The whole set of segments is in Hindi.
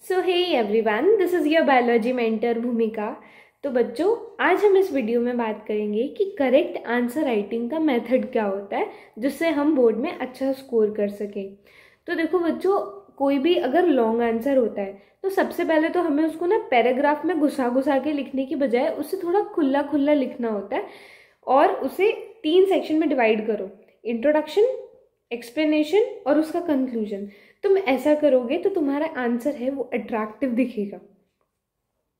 So hey everyone, this is your biology mentor Bhumika. तो बच्चों, आज हम इस वीडियो में बात करेंगे कि करेक्ट आंसर राइटिंग का मेथड क्या होता है जिससे हम बोर्ड में अच्छा स्कोर कर सकें। तो देखो बच्चों, कोई भी अगर लॉन्ग आंसर होता है तो सबसे पहले तो हमें उसको ना पैराग्राफ में घुसा घुसा के लिखने की बजाय उससे थोड़ा खुला खुला लिखना होता है और उसे 3 सेक्शन में डिवाइड करो: इंट्रोडक्शन, एक्सप्लेनेशन और उसका कंक्लूजन। तुम ऐसा करोगे तो तुम्हारा आंसर है वो अट्रैक्टिव दिखेगा।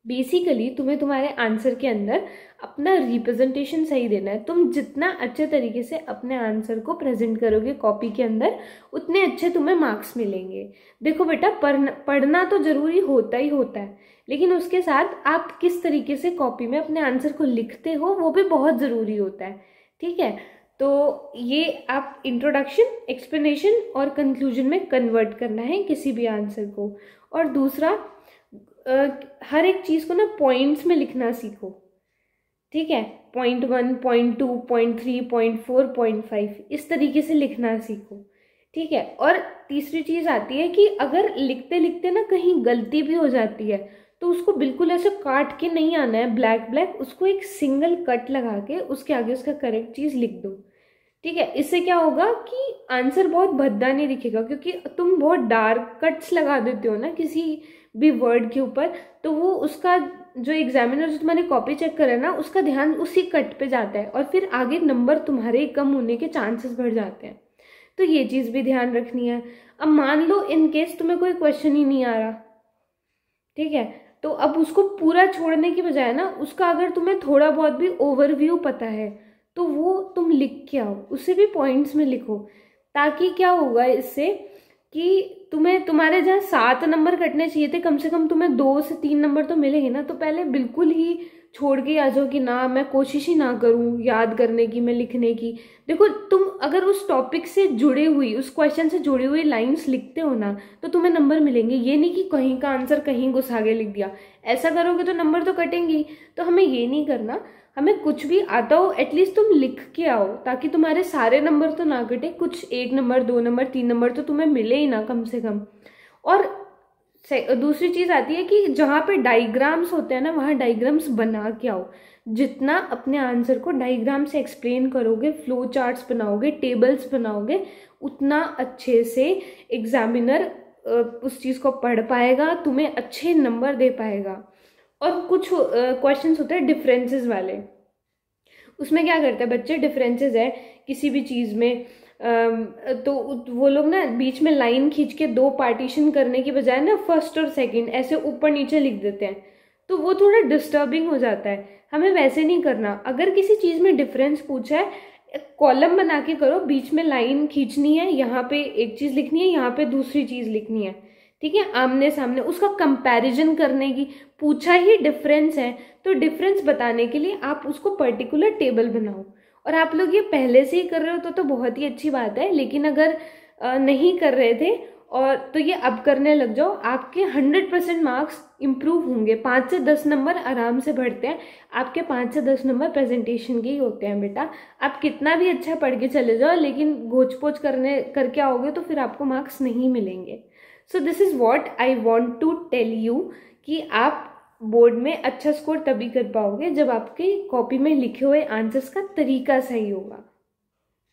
बेसिकली तुम्हें तुम्हारे आंसर के अंदर अपना रिप्रेजेंटेशन सही देना है। तुम जितना अच्छे तरीके से अपने आंसर को प्रेजेंट करोगे कॉपी के अंदर, उतने अच्छे तुम्हें मार्क्स मिलेंगे। देखो बेटा, पढ़ना तो जरूरी होता ही होता है, लेकिन उसके साथ आप किस तरीके से कॉपी में अपने आंसर को लिखते हो वो भी बहुत ज़रूरी होता है। ठीक है, तो ये आप इंट्रोडक्शन, एक्सप्लेनेशन और कंक्लूजन में कन्वर्ट करना है किसी भी आंसर को। और दूसरा, हर एक चीज़ को ना पॉइंट्स में लिखना सीखो। ठीक है, point 1, point 2, point 3, point 4, point 5, इस तरीके से लिखना सीखो। ठीक है, और तीसरी चीज़ आती है कि अगर लिखते लिखते ना कहीं गलती भी हो जाती है तो उसको बिल्कुल ऐसे काट के नहीं आना है ब्लैक ब्लैक, उसको एक सिंगल कट लगा के उसके आगे उसका करेक्ट चीज़ लिख दो। ठीक है, इससे क्या होगा कि आंसर बहुत भद्दा नहीं दिखेगा, क्योंकि तुम बहुत डार्क कट्स लगा देते हो ना किसी भी वर्ड के ऊपर, तो वो उसका जो एग्जामिनर जो तुम्हारी कॉपी चेक करे ना, उसका ध्यान उसी कट पे जाता है और फिर आगे नंबर तुम्हारे कम होने के चांसेस बढ़ जाते हैं। तो ये चीज़ भी ध्यान रखनी है। अब मान लो इन केस तुम्हें कोई क्वेश्चन ही नहीं आ रहा, ठीक है, तो अब उसको पूरा छोड़ने की बजाय ना उसका अगर तुम्हें थोड़ा बहुत भी ओवरव्यू पता है तो वो तुम लिख के आओ, उसे भी पॉइंट्स में लिखो। ताकि क्या होगा इससे कि तुम्हें तुम्हारे जहाँ 7 नंबर कटने चाहिए थे, कम से कम तुम्हें 2 से 3 नंबर तो मिलेंगे ना। तो पहले बिल्कुल ही छोड़ के आ जाओ कि ना, मैं कोशिश ही ना करूं याद करने की, मैं लिखने की। देखो, तुम अगर उस टॉपिक से जुड़े हुई, उस क्वेश्चन से जुड़ी हुई लाइंस लिखते हो ना तो तुम्हें नंबर मिलेंगे। ये नहीं कि कहीं का आंसर कहीं घुसा के लिख दिया। ऐसा करोगे तो नंबर तो कटेंगे। तो हमें ये नहीं करना। हमें कुछ भी आता हो एटलीस्ट तुम लिख के आओ, ताकि तुम्हारे सारे नंबर तो ना कटे, कुछ 1 नंबर, 2 नंबर, 3 नंबर तो तुम्हें मिले ही ना कम से कम। और दूसरी चीज़ आती है कि जहाँ पे डायग्राम्स होते हैं ना, वहाँ डायग्राम्स बना के आओ। जितना अपने आंसर को डायग्राम से एक्सप्लेन करोगे, फ्लो चार्ट्स बनाओगे, टेबल्स बनाओगे, उतना अच्छे से एग्जामिनर उस चीज़ को पढ़ पाएगा, तुम्हें अच्छे नंबर दे पाएगा। और कुछ क्वेश्चंस होते हैं डिफरेंसेस वाले, उसमें क्या करते हैं बच्चे, डिफरेंसेस है किसी भी चीज़ में, तो वो लोग ना बीच में लाइन खींच के 2 पार्टीशन करने की बजाय ना फर्स्ट और सेकंड ऐसे ऊपर नीचे लिख देते हैं, तो वो थोड़ा डिस्टर्बिंग हो जाता है। हमें वैसे नहीं करना। अगर किसी चीज़ में डिफरेंस पूछा है, कॉलम बना के करो, बीच में लाइन खींचनी है, यहाँ पे एक चीज़ लिखनी है, यहाँ पे दूसरी चीज़ लिखनी है। ठीक है, आमने सामने उसका कंपैरिजन करने की, पूछा ही डिफरेंस है तो डिफरेंस बताने के लिए आप उसको पर्टिकुलर टेबल बनाओ। और आप लोग ये पहले से ही कर रहे हो तो बहुत ही अच्छी बात है, लेकिन अगर नहीं कर रहे थे और तो ये अब करने लग जाओ, आपके 100% मार्क्स इंप्रूव होंगे। 5 से 10 नंबर आराम से बढ़ते हैं। आपके 5 से 10 नंबर प्रेजेंटेशन के ही होते हैं बेटा। आप कितना भी अच्छा पढ़ के चले जाओ, लेकिन घोच पोच करके आओगे तो फिर आपको मार्क्स नहीं मिलेंगे। So this is what I want to tell you कि आप बोर्ड में अच्छा स्कोर तभी कर पाओगे जब आपकी कॉपी में लिखे हुए आंसर्स का तरीका सही होगा।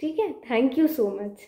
ठीक है, थैंक यू सो मच।